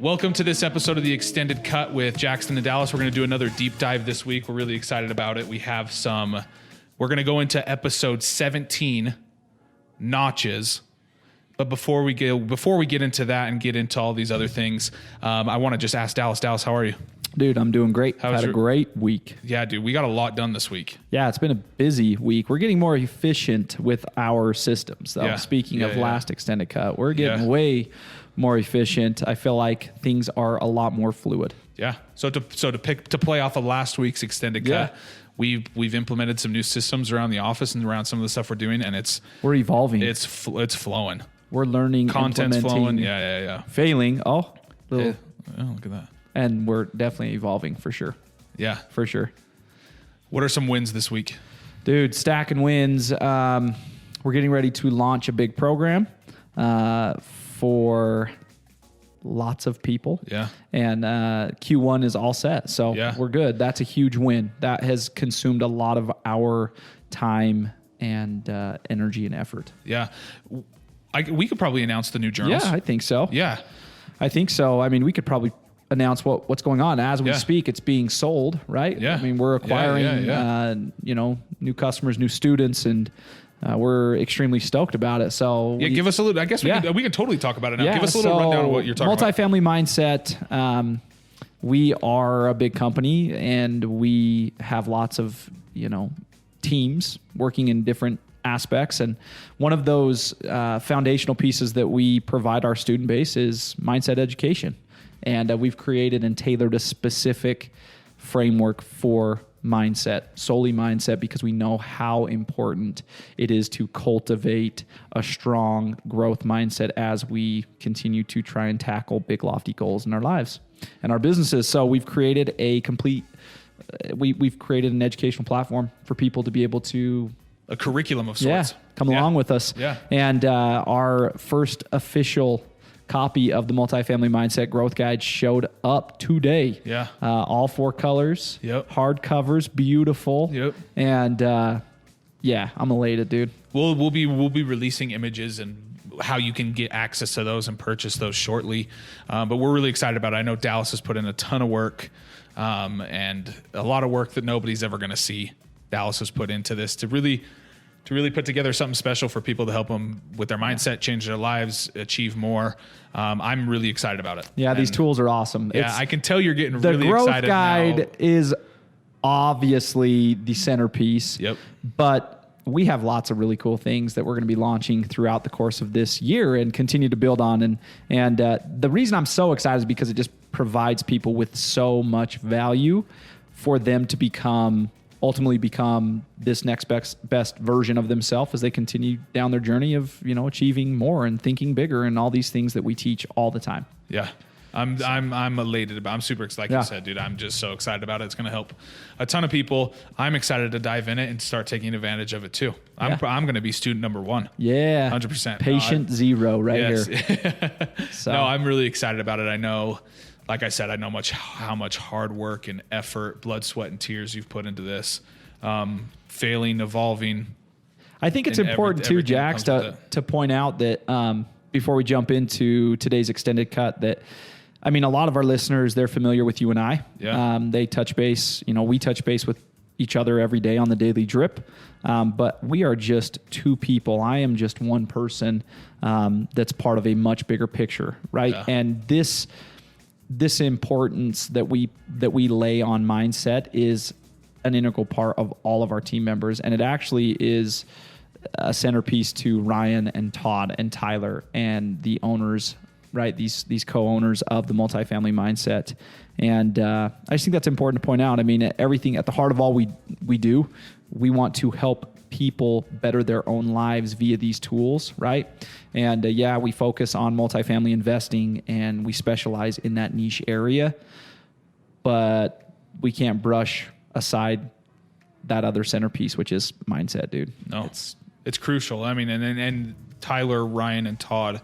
Welcome to this episode of the Extended Cut with Jackson and Dallas. We're going to do another deep dive this week. We're really excited about it. We're going to go into episode 17, notches. But before we get into that and get into all these other things, I want to just ask Dallas. Dallas, how are you? Dude, I'm doing great. Had a great week. Yeah, dude, we got a lot done this week. Yeah, it's been a busy week. We're getting more efficient with our systems, though. Yeah. Speaking of last Extended Cut, we're getting way more efficient. I feel like things are a lot more fluid. Yeah. So to play off of last week's Extended Cut, we've implemented some new systems around the office and around some of the stuff we're doing, and we're evolving. It's flowing. We're learning, content's flowing. Yeah. Failing. Oh, look at that. And we're definitely evolving for sure. Yeah, for sure. What are some wins this week? Dude, stacking wins. We're getting ready to launch a big program for lots of people. Yeah. And Q1 is all set. So we're good. That's a huge win. That has consumed a lot of our time and energy and effort. Yeah. We could probably announce the new journals. Yeah, I think so. Yeah. I think so. I mean, we could probably announce what's going on as we speak. It's being sold, right? Yeah. I mean, we're acquiring, new customers, new students, and we're extremely stoked about it. So give us a little. I guess we can totally talk about it now. Give us a little rundown of what you're talking about. Multifamily mindset. We are a big company, and we have lots of teams working in different aspects, and one of those foundational pieces that we provide our student base is mindset education. And we've created and tailored a specific framework for mindset, solely mindset, because we know how important it is to cultivate a strong growth mindset as we continue to try and tackle big, lofty goals in our lives and our businesses. So we've created we've created an educational platform for people to be able to a curriculum of sorts. Come along with us. Yeah. And our first official copy of the Multifamily Mindset Growth Guide showed up today. Yeah. All 4 colors. Yep. Hard covers, beautiful. Yep. And I'm elated, dude. We'll be releasing images and how you can get access to those and purchase those shortly. But we're really excited about it. I know Dallas has put in a ton of work and a lot of work that nobody's ever going to see. Dallas has put into this to really put together something special for people to help them with their mindset, change their lives, achieve more. I'm really excited about it. Yeah, these tools are awesome. Yeah, I can tell you're getting really excited now. The Growth Guide is obviously the centerpiece. Yep. But we have lots of really cool things that we're going to be launching throughout the course of this year and continue to build on. And the reason I'm so excited is because it just provides people with so much value for them to ultimately become this next best version of themselves as they continue down their journey of, achieving more and thinking bigger and all these things that we teach all the time. Yeah. I'm elated about it. I'm super excited. Like you said, dude, I'm just so excited about it. It's going to help a ton of people. I'm excited to dive in it and start taking advantage of it too. I'm going to be student number 1. Yeah. 100%. Patient zero here. So. No, I'm really excited about it. I know, like I said, I know how much hard work and effort, blood, sweat, and tears you've put into this. Failing, evolving. I think it's important too, Jax, to point out that before we jump into today's Extended Cut, that a lot of our listeners, they're familiar with you and I. Yeah. They touch base. We touch base with each other every day on the daily drip. But we are just 2 people. I am just one person that's part of a much bigger picture, right? Yeah. And this importance that we lay on mindset is an integral part of all of our team members. And it actually is a centerpiece to Ryan and Todd and Tyler and the owners, right? These co-owners of the Multifamily Mindset. And I just think that's important to point out. Everything at the heart of all we do, we want to help people better their own lives via these tools, right? And we focus on multifamily investing and we specialize in that niche area, but we can't brush aside that other centerpiece, which is mindset, dude. No, it's crucial. And Tyler, Ryan, and Todd,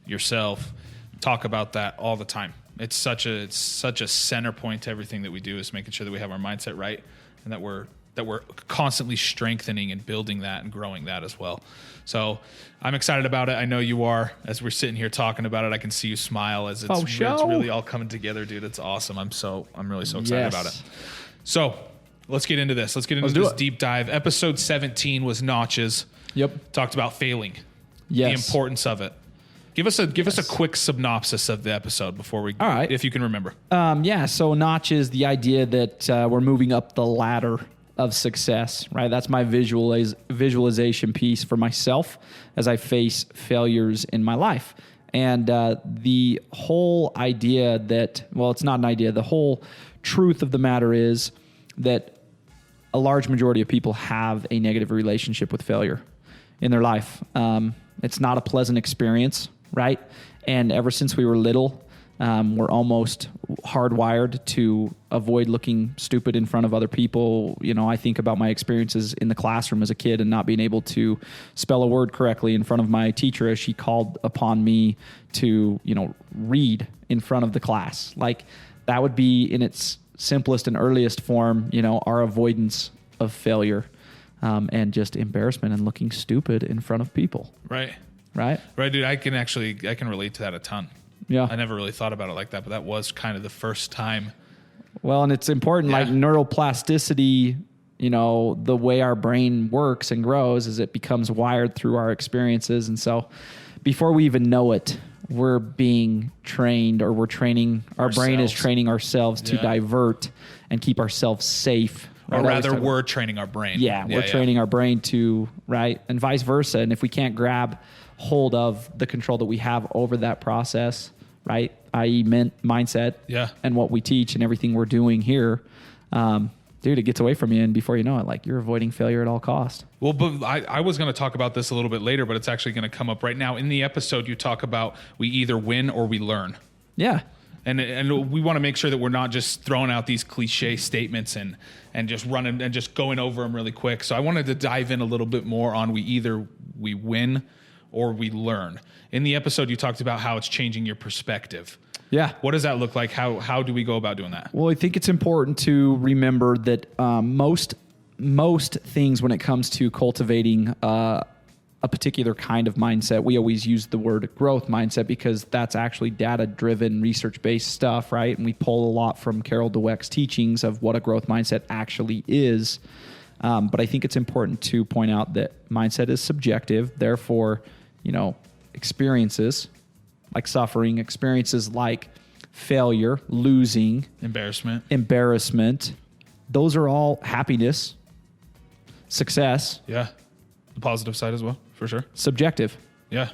yourself, talk about that all the time. It's such a center point to everything that we do is making sure that we have our mindset right and that we're that we're constantly strengthening and building that and growing that as well. So I'm excited about it. I know you are. As we're sitting here talking about it, I can see you smile as it's really all coming together, dude. It's awesome. I'm really so excited about it. So let's get into this. Let's get into this deep dive. Episode 17 was notches. Yep. Talked about failing. Yes. The importance of it. Give us a quick synopsis of the episode before we, all right, if you can remember. So notch is the idea that we're moving up the ladder of success, right? That's my visualization piece for myself as I face failures in my life. And the whole idea that, well, it's not an idea. The whole truth of the matter is that a large majority of people have a negative relationship with failure in their life. It's not a pleasant experience, right? And ever since we were little, we're almost hardwired to avoid looking stupid in front of other people. You know, I think about my experiences in the classroom as a kid and not being able to spell a word correctly in front of my teacher as she called upon me to, read in front of the class. Like, that would be in its simplest and earliest form, our avoidance of failure, and just embarrassment and looking stupid in front of people. Right. Right, dude. I can relate to that a ton. Yeah. I never really thought about it like that, but that was kind of the first time. Well, and it's important, like neuroplasticity, the way our brain works and grows is it becomes wired through our experiences. And so before we even know it, we're being trained, or our brain is training ourselves to divert and keep ourselves safe. Right? Or rather, we're training our brain. Yeah, we're training our brain to, right? And vice versa. And if we can't grab hold of the control that we have over that process, right, i.e. mindset, and what we teach and everything we're doing here, dude, it gets away from you, and before you know it, like, you're avoiding failure at all costs. Well, but I was going to talk about this a little bit later, but it's actually going to come up right now. In the episode, you talk about we either win or we learn. Yeah. And we want to make sure that we're not just throwing out these cliche statements and just running and just going over them really quick. So I wanted to dive in a little bit more on we win or we learn. In the episode, you talked about how it's changing your perspective. Yeah. What does that look like? How do we go about doing that? Well, I think it's important to remember that most things when it comes to cultivating a particular kind of mindset, we always use the word growth mindset because that's actually data-driven, research-based stuff, right? And we pull a lot from Carol Dweck's teachings of what a growth mindset actually is. But I think it's important to point out that mindset is subjective. Therefore, experiences like suffering, experiences like failure, losing, embarrassment, those are all happiness, success. Yeah. The positive side as well, for sure. Subjective. Yeah.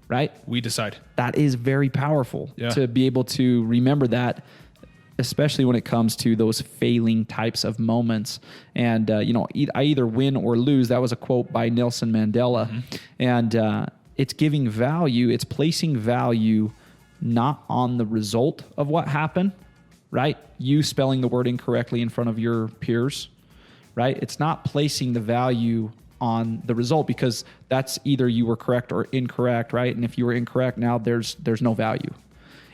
Right? We decide. That is very powerful to be able to remember that, especially when it comes to those failing types of moments. And, I either win or lose. That was a quote by Nelson Mandela. Mm-hmm. And it's giving value. It's placing value not on the result of what happened, right? You spelling the word incorrectly in front of your peers, right? It's not placing the value on the result because that's either you were correct or incorrect, right? And if you were incorrect, now there's no value.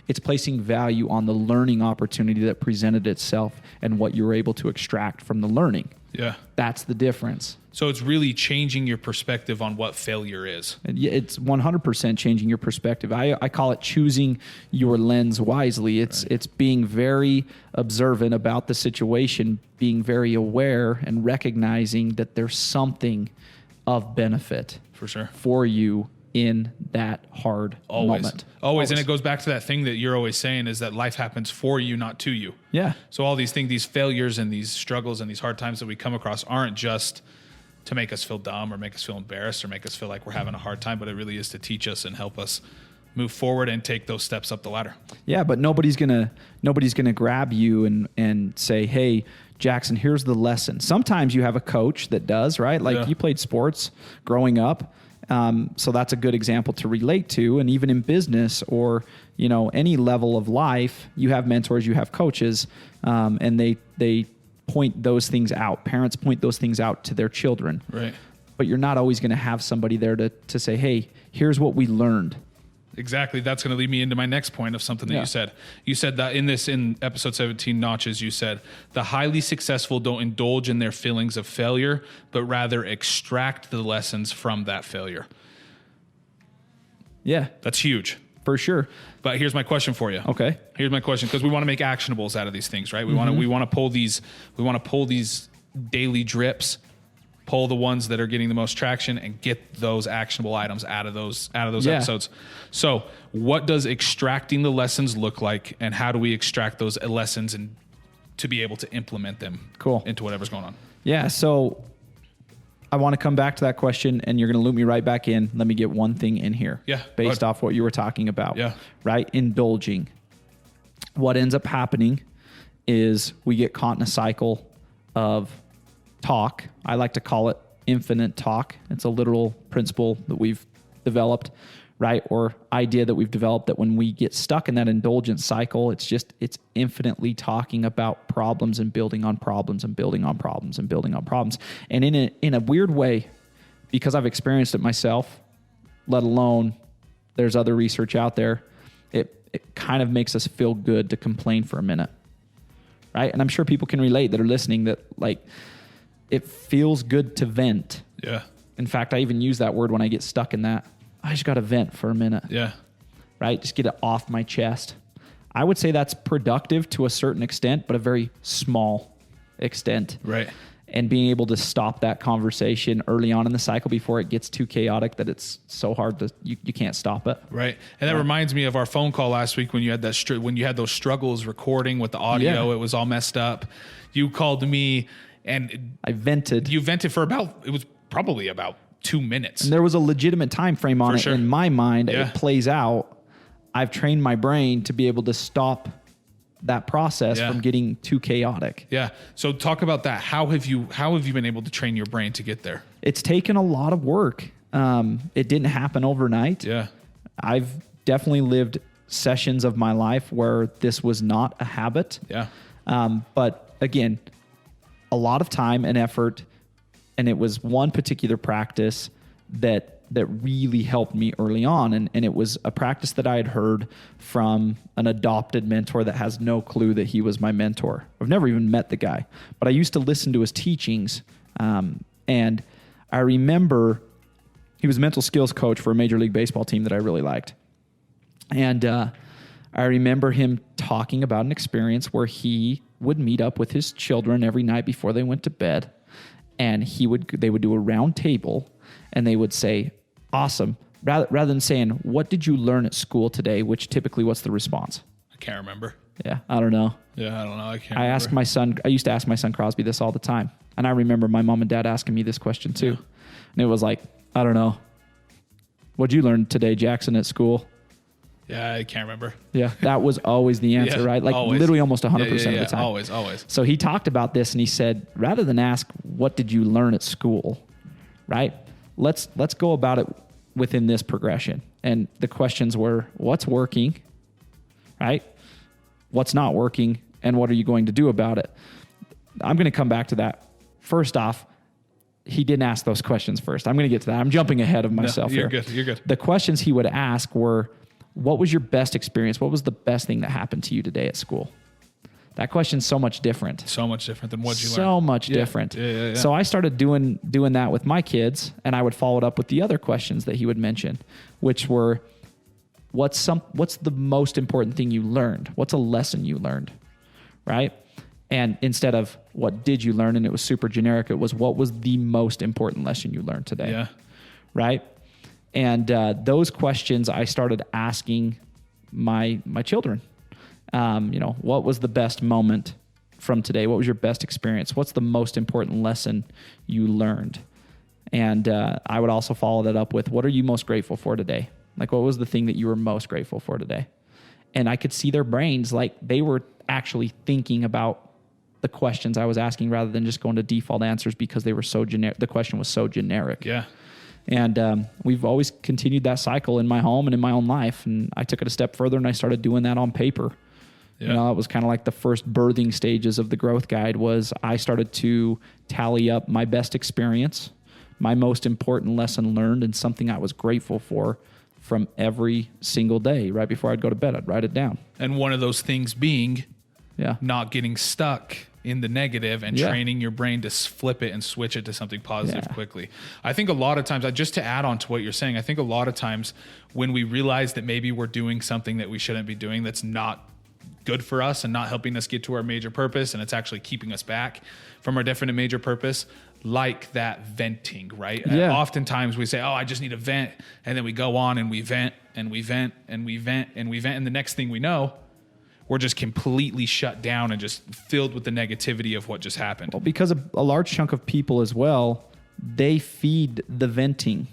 It's placing value on the learning opportunity that presented itself and what you were able to extract from the learning. Yeah. That's the difference. So it's really changing your perspective on what failure is. It's 100% changing your perspective. I call it choosing your lens wisely. It's being very observant about the situation, being very aware and recognizing that there's something of benefit for sure for you in that hard moment. Always. And it goes back to that thing that you're always saying is that life happens for you, not to you. Yeah. So all these things, these failures and these struggles and these hard times that we come across aren't just to make us feel dumb or make us feel embarrassed or make us feel like we're having a hard time, but it really is to teach us and help us move forward and take those steps up the ladder. Yeah, but nobody's gonna grab you and say, hey, Jackson, here's the lesson. Sometimes you have a coach that does, right? Like you played sports growing up. So that's a good example to relate to. And even in business or, any level of life, you have mentors, you have coaches, and they point those things out. Parents point those things out to their children. Right. But you're not always going to have somebody there to say, hey, here's what we learned. Exactly. That's going to lead me into my next point of something that you said. You said that in episode 17 Notches, you said the highly successful don't indulge in their feelings of failure, but rather extract the lessons from that failure. Yeah, That's huge. for sure. But here's my question for you. Okay. Here's my question, because we want to make actionables out of these things, right? We want to pull these daily drips, pull the ones that are getting the most traction, and get those actionable items out of those episodes. So, what does extracting the lessons look like, and how do we extract those lessons and to be able to implement them into whatever's going on? Yeah. So I want to come back to that question, and you're going to loop me right back in. Let me get one thing in here. Yeah. Based off what you were talking about. Yeah. Right? Indulging. What ends up happening is we get caught in a cycle of talk. I like to call it infinite talk. It's a literal principle that we've developed, right? Or idea that we've developed, that when we get stuck in that indulgent cycle, it's infinitely talking about problems and building on problems and building on problems and building on problems. And in a weird way, because I've experienced it myself, let alone there's other research out there, it kind of makes us feel good to complain for a minute, right? And I'm sure people can relate that are listening, that like, it feels good to vent. Yeah. In fact, I even use that word when I get stuck in that. I just got to vent for a minute. Yeah. Right? Just get it off my chest. I would say that's productive to a certain extent, but a very small extent. Right. And being able to stop that conversation early on in the cycle before it gets too chaotic that it's so hard to, you can't stop it. Right. And that reminds me of our phone call last week when you had when you had those struggles recording with the audio. Yeah. It was all messed up. You called me and I vented. You vented for it was probably about 2 minutes. And there was a legitimate time frame on it. Sure. In my mind. Yeah. It plays out. I've trained my brain to be able to stop that process from getting too chaotic. Yeah. So talk about that. How have you been able to train your brain to get there? It's taken a lot of work. It didn't happen overnight. Yeah. I've definitely lived sessions of my life where this was not a habit. Yeah. But again, a lot of time and effort, and it was one particular practice that really helped me early on. And it was a practice that I had heard from an adopted mentor that has no clue that he was my mentor. I've never even met the guy, but I used to listen to his teachings. And I remember he was a mental skills coach for a Major League Baseball team that I really liked. And I remember him talking about an experience where he would meet up with his children every night before they went to bed. And they would do a round table, and they would say, awesome. Rather than saying, what did you learn at school today? Which typically, what's the response? I can't remember. Yeah, I don't know. Yeah, I don't know. I used to ask my son Crosby this all the time. And I remember my mom and dad asking me this question too. Yeah. And it was like, I don't know. What'd you learn today, Jackson, at school? Yeah, I can't remember. Yeah, that was always the answer, right? Like always. Literally almost 100% of the time. Always. So he talked about this and he said, rather than ask, what did you learn at school, right? Let's go about it within this progression. And the questions were, what's working, right? What's not working, and what are you going to do about it? I'm going to come back to that. First off, he didn't ask those questions first. I'm going to get to that. I'm jumping ahead of myself here. You're good. The questions he would ask were, what was your best experience? What was the best thing that happened to you today at school? That question's so much different. So much different than what you learned. So much different. Yeah. So I started doing that with my kids, and I would follow it up with the other questions that he would mention, which were, what's the most important thing you learned? What's a lesson you learned, right? And instead of what did you learn, and it was super generic, it was what was the most important lesson you learned today, yeah, right? And those questions I started asking my children. What was the best moment from today? What was your best experience? What's the most important lesson you learned? And I would also follow that up with, what are you most grateful for today? Like, what was the thing that you were most grateful for today? And I could see their brains, like they were actually thinking about the questions I was asking rather than just going to default answers because they were so generic. The question was so generic. Yeah. And we've always continued that cycle in my home and in my own life. And I took it a step further and I started doing that on paper. Yeah. It was kind of like the first birthing stages of the growth guide was I started to tally up my best experience, my most important lesson learned, and something I was grateful for from every single day. Right before I'd go to bed, I'd write it down. And one of those things being Yeah. not getting stuck in the negative and training your brain to flip it and switch it to something positive quickly. I think a lot of times, just to add on to what you're saying, I think a lot of times when we realize that maybe we're doing something that we shouldn't be doing, that's not good for us and not helping us get to our major purpose, and it's actually keeping us back from our definite major purpose, like that venting, right? Yeah. Oftentimes we say, oh, I just need a vent. And then we go on and we vent and we vent and we vent and we vent. And the next thing we know, we're just completely shut down and just filled with the negativity of what just happened. Well, because a large chunk of people as well, they feed the venting.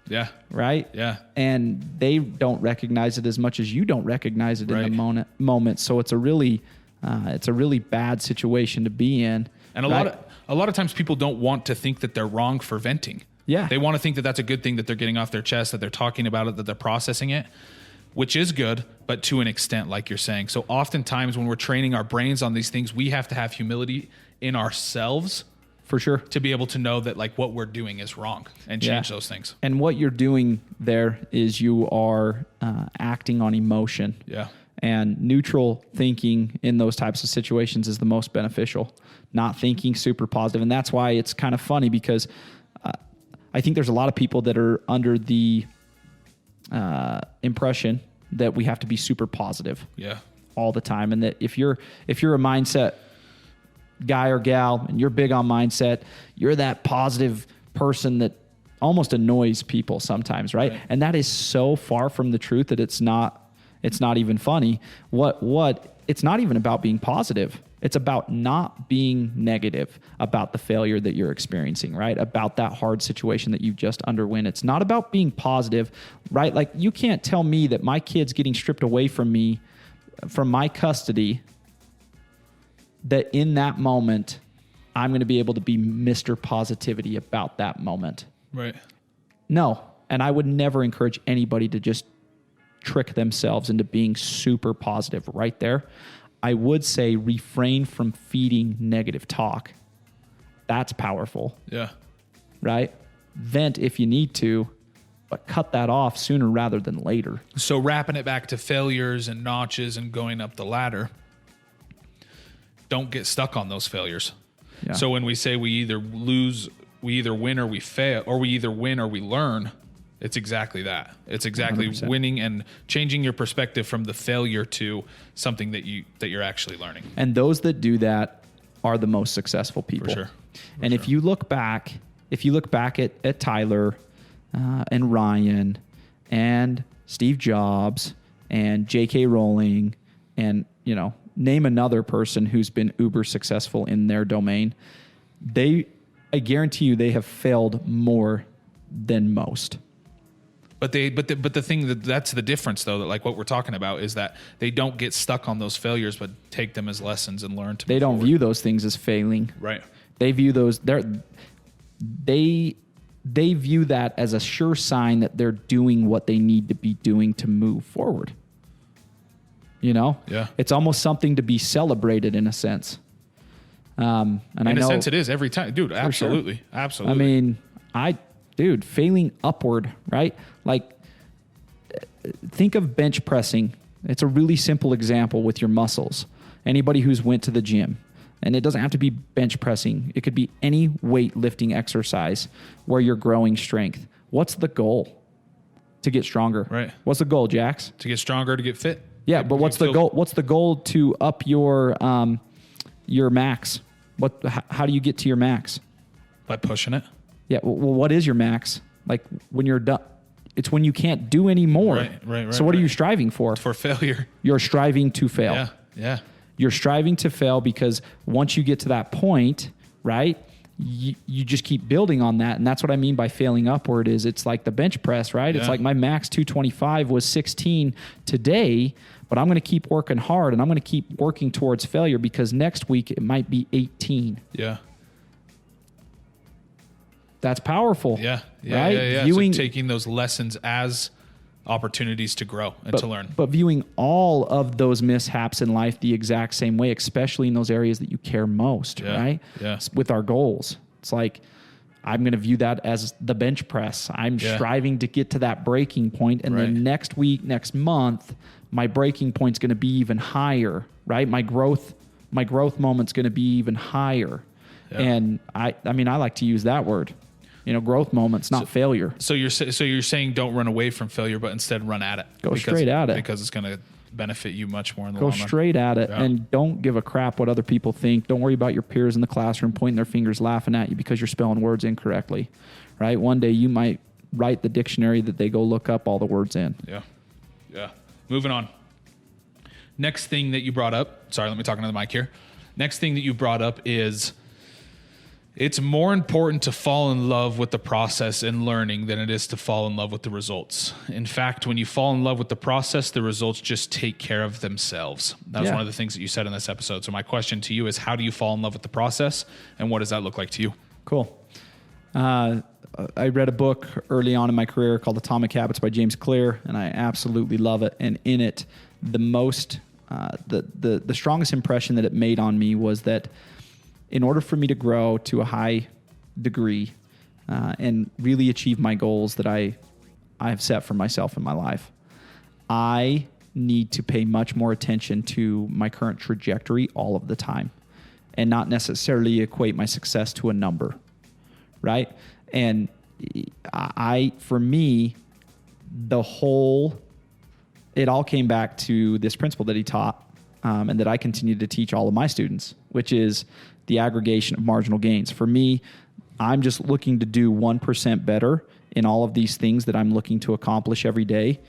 Yeah. Right? Yeah. And they don't recognize it as much as you don't recognize it in the moment. So it's a really bad situation to be in. And a lot of times people don't want to think that they're wrong for venting. Yeah. They want to think that that's a good thing, that they're getting off their chest, that they're talking about it, that they're processing it, which is good, but to an extent, like you're saying. So oftentimes when we're training our brains on these things, we have to have humility in ourselves for sure to be able to know that like what we're doing is wrong and change those things. And what you're doing there is you are acting on emotion. Yeah. And neutral thinking in those types of situations is the most beneficial, not thinking super positive. And that's why it's kind of funny, because I think there's a lot of people that are under the impression that we have to be super positive all the time. And that if you're a mindset guy or gal and you're big on mindset, you're that positive person that almost annoys people sometimes, right? And that is so far from the truth that it's not even funny. It's not even about being positive. It's about not being negative about the failure that you're experiencing, right? About that hard situation that you've just underwent. It's not about being positive, right? Like, you can't tell me that my kid's getting stripped away from me, from my custody, that in that moment, I'm going to be able to be Mr. Positivity about that moment. Right. No. And I would never encourage anybody to just trick themselves into being super positive right there. I would say refrain from feeding negative talk. That's powerful. Yeah. Right? Vent if you need to, but cut that off sooner rather than later. So wrapping it back to failures and notches and going up the ladder, don't get stuck on those failures. Yeah. So when we say we either win or we fail, or we either win or we learn, it's exactly that. It's exactly 100%. Winning and changing your perspective from the failure to something that you're actually learning. And those that do that are the most successful people. For sure. And if you look back at Tyler and Ryan and Steve Jobs and J.K. Rowling and, name another person who's been uber successful in their domain, I guarantee you they have failed more than most. But the thing that's the difference, though, that like what we're talking about is that they don't get stuck on those failures, but take them as lessons and learn to. They don't view those things as failing. Right. They view they view that as a sure sign that they're doing what they need to be doing to move forward. Yeah. It's almost something to be celebrated in a sense. And in a sense, it is every time, dude. Absolutely, sure. Absolutely. I mean, failing upward, right? Like, think of bench pressing. It's a really simple example with your muscles. Anybody who's went to the gym, and it doesn't have to be bench pressing. It could be any weightlifting exercise where you're growing strength. What's the goal? To get stronger. Right. What's the goal, Jax? To get stronger, to get fit. Yeah, but what's the goal? What's the goal to up your max? How do you get to your max? By pushing it. Yeah. Well, what is your max? Like, when you're done, it's when you can't do any more. Right. So what are you striving for? For failure. You're striving to fail. Yeah. You're striving to fail because once you get to that point, right, you just keep building on that. And that's what I mean by failing upward. Is it's like the bench press, right? Yeah. It's like my max 225 was 16 today, but I'm going to keep working hard and I'm going to keep working towards failure because next week it might be 18. Yeah. That's powerful. Yeah. Right? Yeah. So taking those lessons as opportunities to grow and to learn. But viewing all of those mishaps in life the exact same way, especially in those areas that you care most, right? Yeah. With our goals. It's like, I'm going to view that as the bench press. I'm striving to get to that breaking point. And then next week, next month, my breaking point's going to be even higher, right? My growth moment's going to be even higher. Yeah. And I mean, I like to use that word, growth moments, not failure. So you're saying don't run away from failure, but instead run at it. Go straight at it. Because it's going to benefit you much more in the long run. Go straight at it and don't give a crap what other people think. Don't worry about your peers in the classroom pointing their fingers, laughing at you because you're spelling words incorrectly, right? One day you might write the dictionary that they go look up all the words in. Yeah. Moving on. Next thing that you brought up, sorry, let me talk into the mic here. Next thing that you brought up is it's more important to fall in love with the process and learning than it is to fall in love with the results. In fact, when you fall in love with the process, the results just take care of themselves. That was one of the things that you said in this episode. So my question to you is, how do you fall in love with the process, and what does that look like to you? Cool. I read a book early on in my career called Atomic Habits by James Clear, and I absolutely love it. And in it, the strongest impression that it made on me was that in order for me to grow to a high degree and really achieve my goals that I have set for myself in my life, I need to pay much more attention to my current trajectory all of the time and not necessarily equate my success to a number, right? And for me, it all came back to this principle that he taught and that I continue to teach all of my students, which is the aggregation of marginal gains. For me, I'm just looking to do 1% better in all of these things that I'm looking to accomplish every day.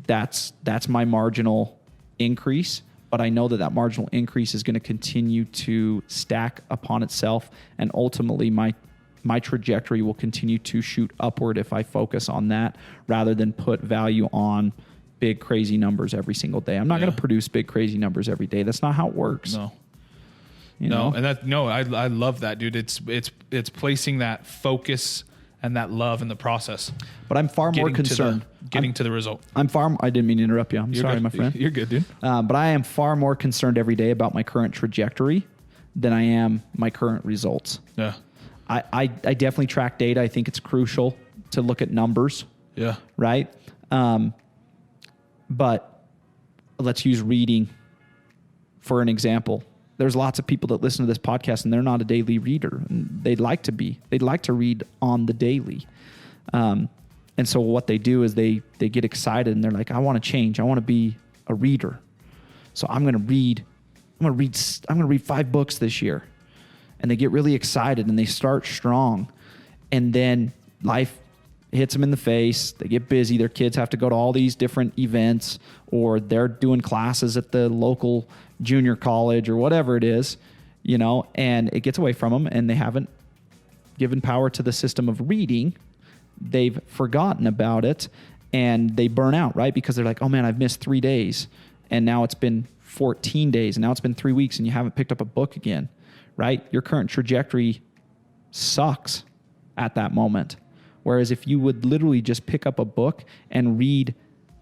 That's my marginal increase, but I know that marginal increase is going to continue to stack upon itself, and ultimately my trajectory will continue to shoot upward if I focus on that rather than put value on big crazy numbers every single day. I'm not going to produce big crazy numbers every day. That's not how it works. No. I love that, dude. It's placing that focus and that love in the process. But I'm far more concerned getting to the result. I didn't mean to interrupt you. You're sorry, good. My friend. You're good, dude. But I am far more concerned every day about my current trajectory than I am my current results. Yeah. I definitely track data. I think it's crucial to look at numbers. Yeah. Right. But let's use reading for an example. There's lots of people that listen to this podcast and they're not a daily reader. And they'd like to be. They'd like to read on the daily. And so what they do is they get excited and they're like, I want to change. I want to be a reader. So I'm going to read 5 books this year. And they get really excited and they start strong. And then life hits them in the face. They get busy. Their kids have to go to all these different events, or they're doing classes at the local junior college or whatever it is, and it gets away from them, and they haven't given power to the system of reading. They've forgotten about it, and they burn out, right? Because they're like, oh man, I've missed 3 days, and now it's been 14 days, and now it's been 3 weeks, and you haven't picked up a book again, right? Your current trajectory sucks at that moment. Whereas if you would literally just pick up a book and read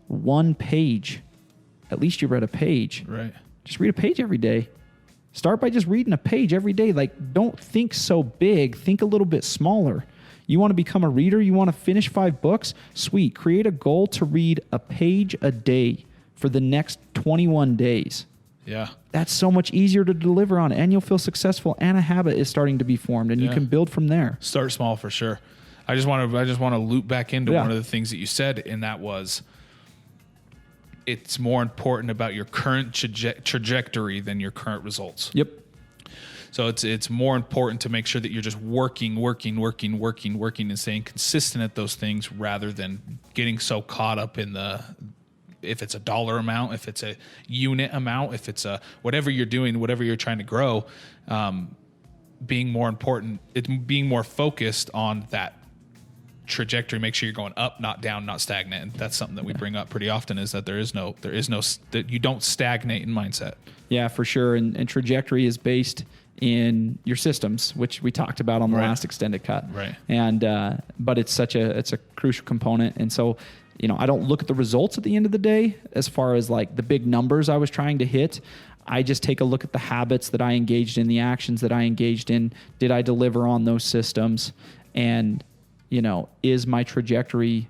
1 page, at least you read a page. Right. Just read a page every day. Start by just reading a page every day. Like, don't think so big. Think a little bit smaller. You want to become a reader? You want to finish 5 books? Sweet. Create a goal to read a page a day for the next 21 days. Yeah. That's so much easier to deliver on, and you'll feel successful, and a habit is starting to be formed, and you can build from there. Start small for sure. I just want to loop back into one of the things that you said, and that was it's more important about your current trajectory than your current results. Yep. So it's more important to make sure that you're just working and staying consistent at those things rather than getting so caught up in if it's a dollar amount, if it's a unit amount, if it's a whatever you're doing, whatever you're trying to grow, being more important, it's being more focused on that trajectory. Make sure you're going up, not down, not stagnant. And that's something that we bring up pretty often, is that there is no that you don't stagnate in mindset. Yeah, for sure. And trajectory is based in your systems, which we talked about on the last extended cut. Right. And but it's a crucial component. And so, I don't look at the results at the end of the day as far as like the big numbers I was trying to hit. I just take a look at the habits that I engaged in, the actions that I engaged in. Did I deliver on those systems? And, is my trajectory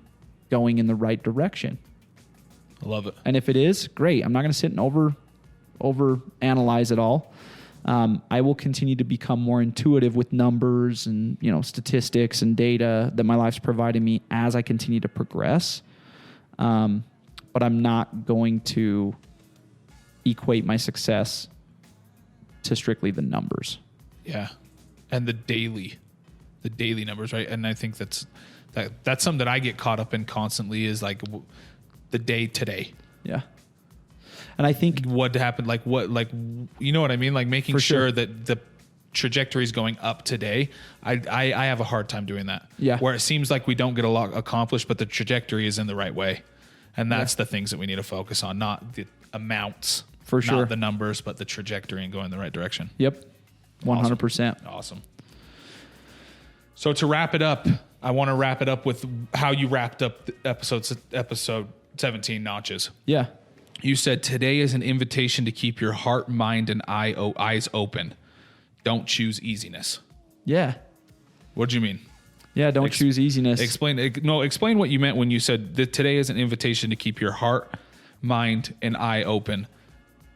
going in the right direction? I love it. And if it is, great. I'm not going to sit and over analyze it all. I will continue to become more intuitive with numbers and, statistics and data that my life's providing me as I continue to progress. But I'm not going to equate my success to strictly the numbers. Yeah. And the daily numbers, right? And I think that's something that I get caught up in constantly is like the day today. Yeah. And I think what happened, you know what I mean? Like making sure that the trajectory is going up today. I have a hard time doing that. Yeah. Where it seems like we don't get a lot accomplished, but the trajectory is in the right way. And that's the things that we need to focus on, not the amounts. For sure. Not the numbers, but the trajectory and going in the right direction. Yep. 100%. Awesome. So to wrap it up, I want to wrap it up with how you wrapped up the episode 17, Notches. Yeah. You said today is an invitation to keep your heart, mind, and eyes open. Don't choose easiness. Yeah. What do you mean? Yeah, don't choose easiness. Explain what you meant when you said that today is an invitation to keep your heart, mind, and eye open.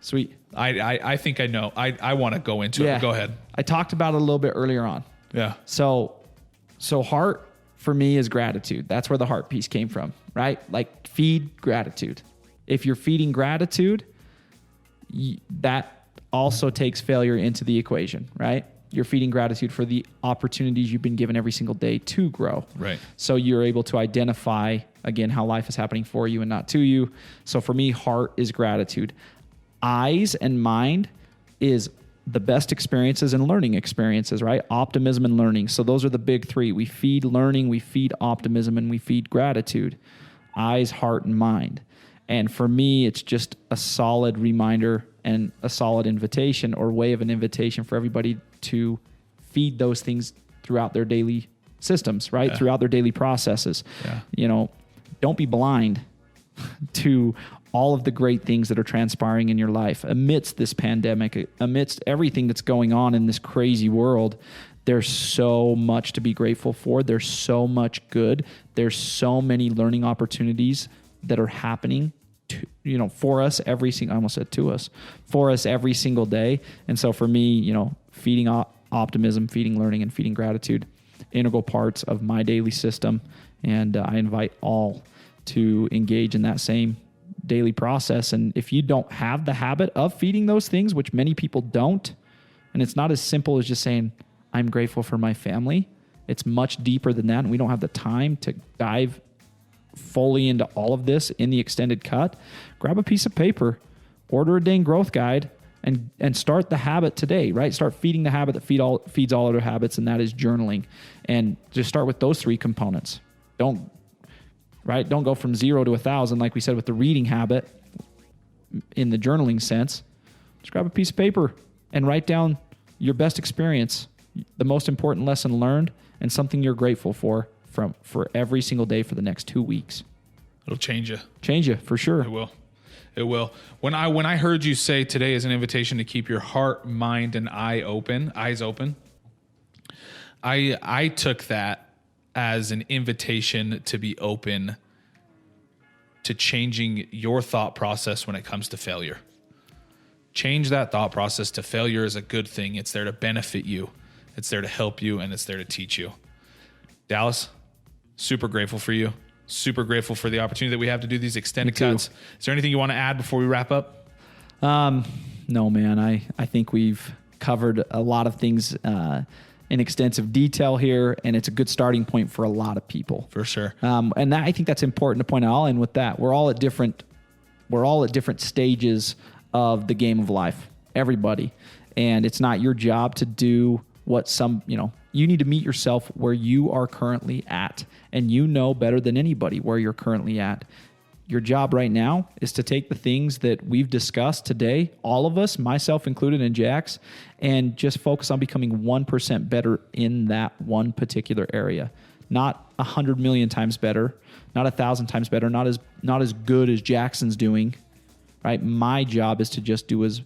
Sweet. I think I know. I want to go into it. Go ahead. I talked about it a little bit earlier on. Yeah. So heart for me is gratitude. That's where the heart piece came from, right? Like feed gratitude. If you're feeding gratitude, that also takes failure into the equation, right? You're feeding gratitude for the opportunities you've been given every single day to grow. Right. So you're able to identify, again, how life is happening for you and not to you. So for me, heart is gratitude. Eyes and mind is the best experiences and learning experiences, right? Optimism and learning. So those are the big three. We feed learning, we feed optimism, and we feed gratitude. Eyes, heart, and mind. And for me, it's just a solid reminder and a solid invitation or way of an invitation for everybody to feed those things throughout their daily systems, right? Yeah. Throughout their daily processes. Yeah. Don't be blind to all of the great things that are transpiring in your life amidst this pandemic, amidst everything that's going on in this crazy world. There's so much to be grateful for. There's so much good. There's so many learning opportunities that are happening for us every single day. And so for me, feeding optimism, feeding learning, and feeding gratitude, integral parts of my daily system. And I invite all to engage in that same daily process. And if you don't have the habit of feeding those things, which many people don't, and it's not as simple as just saying, I'm grateful for my family. It's much deeper than that. And we don't have the time to dive fully into all of this in the extended cut. Grab a piece of paper, order a dang growth guide, and start the habit today, right? Start feeding the habit that feeds all other habits, and that is journaling. And just start with those three components. Don't go from 0 to 1,000 like we said with the reading habit in the journaling sense. Just grab a piece of paper and write down your best experience, the most important lesson learned, and something you're grateful for every single day for the next 2 weeks. It'll change you. Change you, for sure. It will. When I heard you say today is an invitation to keep your heart, mind, and eyes open, I took that as an invitation to be open to changing your thought process when it comes to failure. Change that thought process to failure is a good thing. It's there to benefit you. It's there to help you, and it's there to teach you. Dallas, super grateful for you. Super grateful for the opportunity that we have to do these extended cuts. Is there anything you want to add before we wrap up? No, man. I think we've covered a lot of things in extensive detail here, and it's a good starting point for a lot of people. For sure. And I think that's important to point out. I'll end with that. We're all at different stages of the game of life. Everybody. And it's not your job to do what you need to meet yourself where you are currently at, and you know better than anybody where you're currently at. Your job right now is to take the things that we've discussed today, all of us, myself included and Jax, and just focus on becoming 1% better in that one particular area. Not 100 million times better, not 1,000 times better, not as good as Jackson's doing, right? My job is to just do as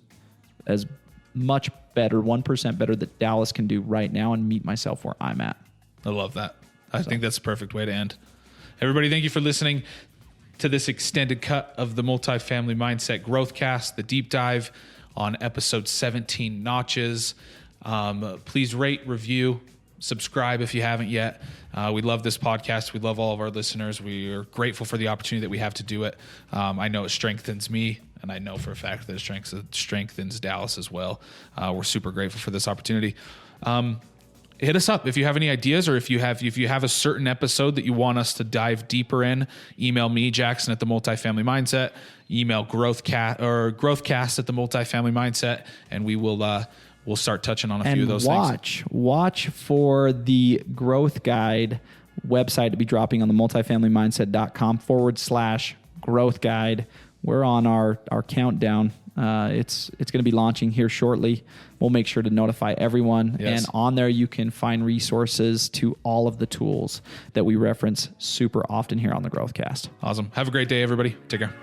as much better, 1% better that Dallas can do right now and meet myself where I'm at. I love that. I think that's the perfect way to end. Everybody, thank you for listening to this extended cut of the Multifamily Mindset Growthcast, the deep dive on episode 17 notches. Please rate, review, subscribe if you haven't yet. We love this podcast. We love all of our listeners. We are grateful for the opportunity that we have to do it. I know it strengthens me, and I know for a fact that it strengthens Dallas as well. We're super grateful for this opportunity. Hit us up if you have any ideas, or if you have a certain episode that you want us to dive deeper in. Email me, Jackson, at the Multifamily Mindset. Email Growthcast at the Multifamily Mindset, and we'll start touching on a few of those things. Watch for the growth guide website to be dropping on the multifamilymindset.com/growth guide. We're on our countdown. It's going to be launching here shortly. We'll make sure to notify everyone. Yes. And on there, you can find resources to all of the tools that we reference super often here on the Growthcast. Awesome. Have a great day, everybody. Take care.